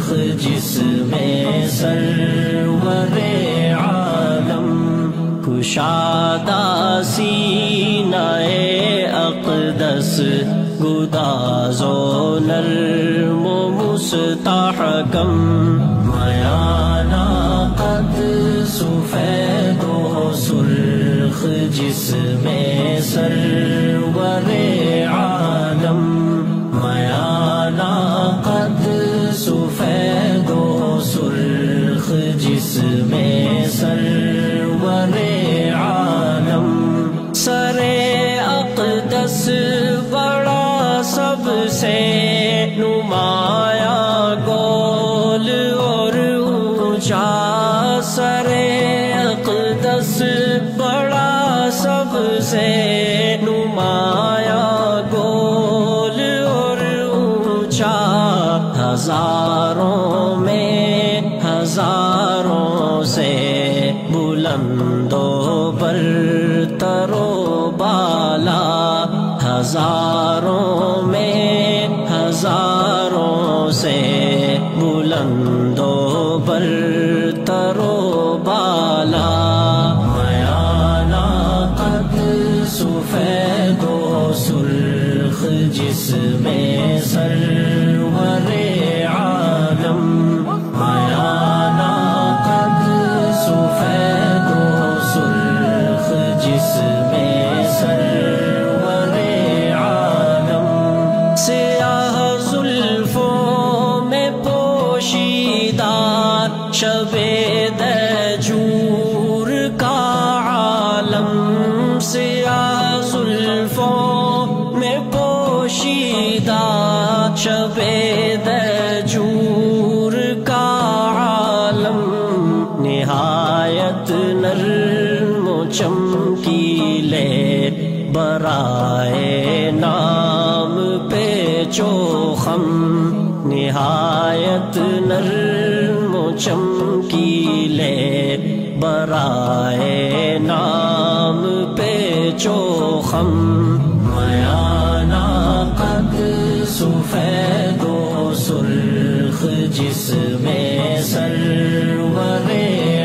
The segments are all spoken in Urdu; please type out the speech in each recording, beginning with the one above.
سرخ جس میں سرور عالم کشادہ سینہ اقدس گداز و نرم و مستحکم میانہ قد سفید و سرخ جس میں سرور عالم میانہ قد سفید و سرخ جس میں سرور عالم سر اقدس بڑا سب سے نمایاں گول اور اونچا سر اقدس بڑا سب سے نمایاں گول اور اونچا ہزاروں میں ہزاروں سے بلند و برتر و بالا ہزاروں میں ہزاروں سے بلند و برتر و بالا میانہ قد سفید و سرخ جس میں سرور عالم میانہ قد سفید و سرخ جس میں سرور عالم سیاہ زلفوں میں پوشیدہ شب دجور کا عالم سیاہ زلفوں میں پوشیدہ شب دجور کا عالم نہایت نرم و چمکیلے برائے نام پیچ و خم نہایت نرم و چمکیلے برائے نام پیچ و خم میانہ قد سفید و سرخ جس میں سرور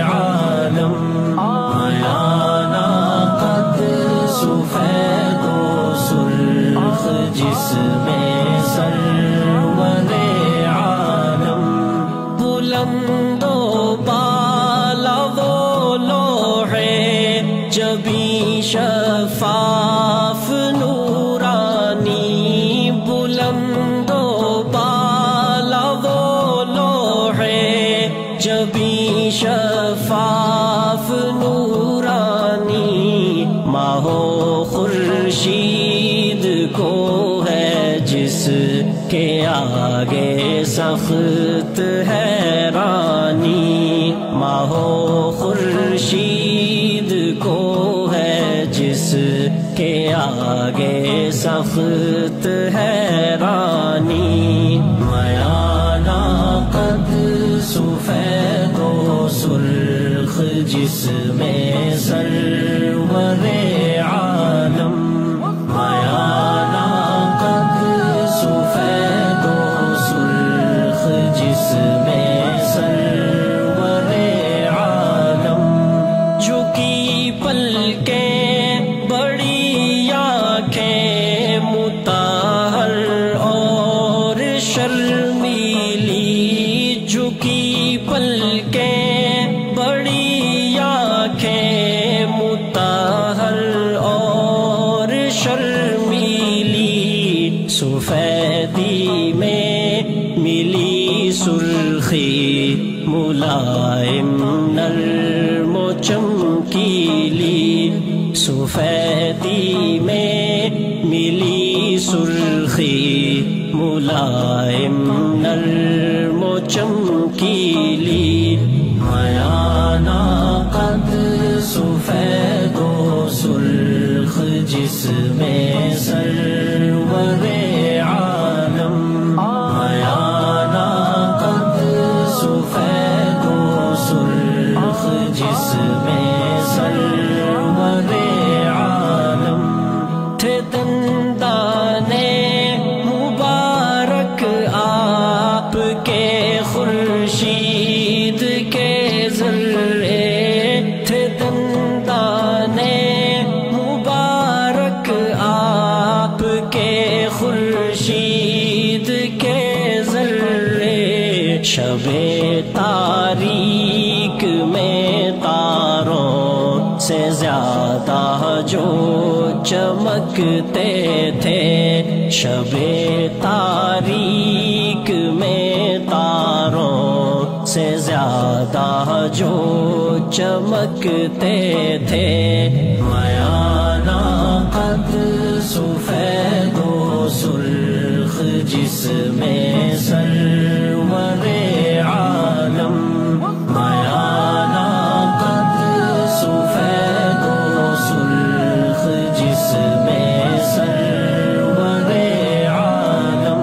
عالم میانہ قد سفید و سرخ جس میں سرور عالم بلند و بالا وہ لوح جبیں شفاف نورانی بلند و بالا وہ لوح جبیں شفاف نورانی ماہ و خورشید کو ہے جس کے آگے سخت حیرانی ماہ و خورشید کو ہے جس کے آگے سخت حیرانی میانہ قد سفید و سرخ جس میں سرور عالم میانہ قد سفید و سرخ جس میں سرور عالم جھکی پلکیں بڑی آنکھیں مطہر اور شرمیلی جھکی پلکیں بڑی آنکھیں مطہر اور شرمیلی سفیدی میں ملی سرخی ملائم نرم و چمکیلی سفیدی میں ملی سرخی ملائم نرم و چمکیلی میانہ قد سفید و سرخ جس میں سرور عالم میانہ قد سفید و سرخ جس میں سرور عالم تھے دندانے مبارک آپ کے خر خورشید کے ذرے شب تاریک میں تاروں سے زیادہ جو چمکتے تھے، شب تاریک میں تاروں سے زیادہ جو چمکتے تھے، میانہ قد سفید و سرخ جس میں سرور عالم، میانہ قد سفید و سرخ جس میں سرور عالم،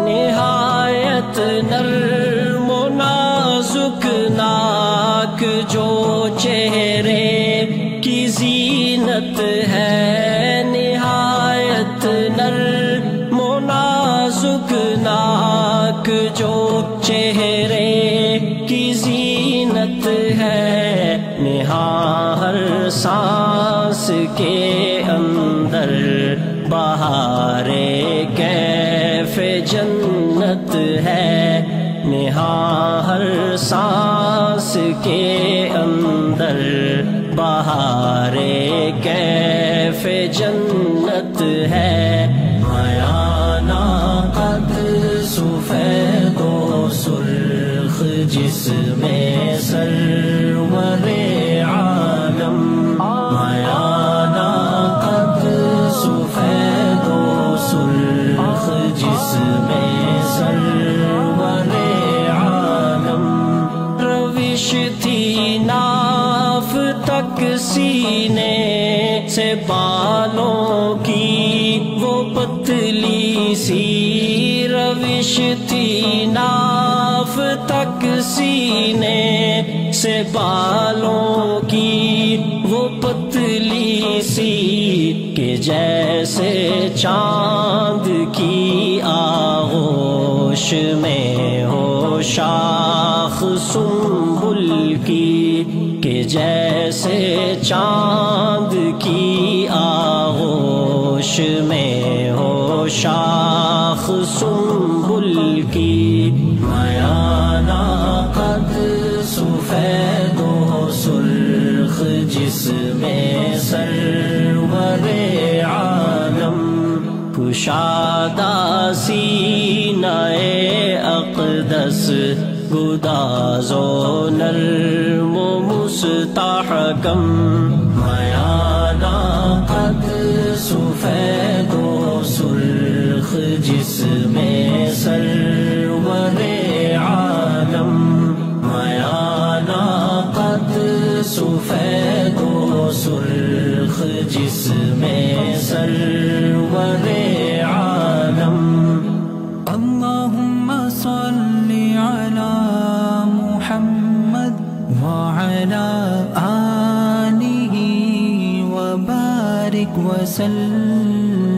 نہایت نرم و نازک ناک جو چہرے کی زینت ہے، نہایت نرم و نازک ناک جو چہرے کی زینت ہے، نہاں ہر سانس کے اندر بہار کیف جنت ہے، نہاں ہر سانس کے اندر بہار کیف جنت ہے، میانہ قد سفید و سرخ جس میں سرور عالم، میانہ قد سفید و سرخ جس میں سرور عالم، روش تھی ناف تک سینے سے بالوں کی وہ پتلی سی، روش تھی ناف تک سینے سے بالوں کی وہ پتلی سی، کہ جیسے چاند کی آغوش میں ہو شاخ سنبل کی، کہ جیسے چاند کی آغوش میں ہو شاخ سنبل کی، میانہ قد سفید و سرخ جس میں سرور عالم، کشادہ سینہ اقدس گداز و نرم و مستحکم، میانہ قد سفید و سرخ جس میں سرور عالم، میانہ قد سفید و سرخ جس میں سرور عالم، اللہم صل علی محمد وعلی آلہ وبارک وسلم۔